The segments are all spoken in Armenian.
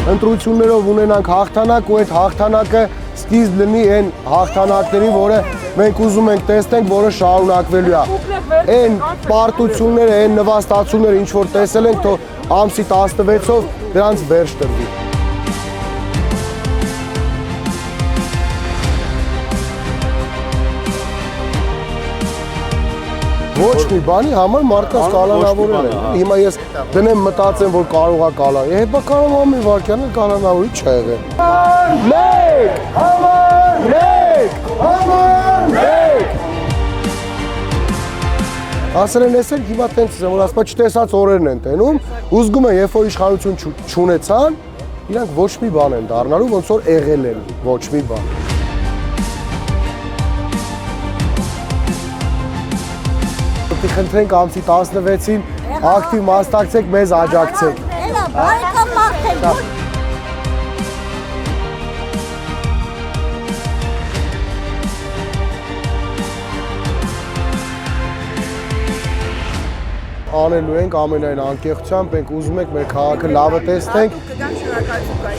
ընտրություններով ունենանք հաղթանակ ու այդ հաղթանակը սկիզբ լինի այն հաղթանակների, որը մենք ուզում ենք տեսնենք, որը շարունակվելու է։ Այն պարտությունները, այն նվաստացումները, ինչ որ տեսել ենք, թող ամսի 16-ով դրանց վերջ տրվի։ Ոչ մի բանի համար մարդկանց կալանավորել են։ Հիմա ես դնեմ մտածեմ, որ կարող է կալան։ Հետո կարող ամեն վարքյանը կալանավորի չեղել։ Մեկ, համար մեկ, համար մեկ։ Ասել են էսել հիմա տենց եմ, որ ասպա չտեսած օրերն են տենում, ու զգում են, երբ որ իշխանություն չունեցան, իրանք ոչ մի բան են դառնալու, ոնց որ եղել են, ոչ մի բան։ Խնդրենք ամսի 16-ին ակտիվ մասնակցեք, մեզ աջակցեք։ Անելու ենք ամենայն անկեղծությամբ, մենք ուզում ենք մեր քաղաքը լավը տեսնենք։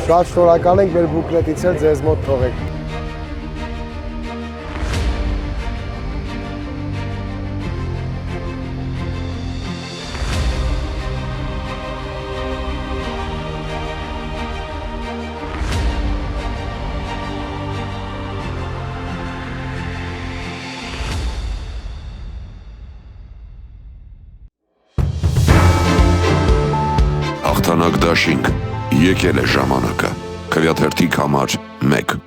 Շատ շնորհակալ ենք, մեր բուկլետից էլ ձեզ մոտ թողեք։ Հաղթանակ դաշինք, եկել է ժամանակը, Քվեաթերթիկ համար 1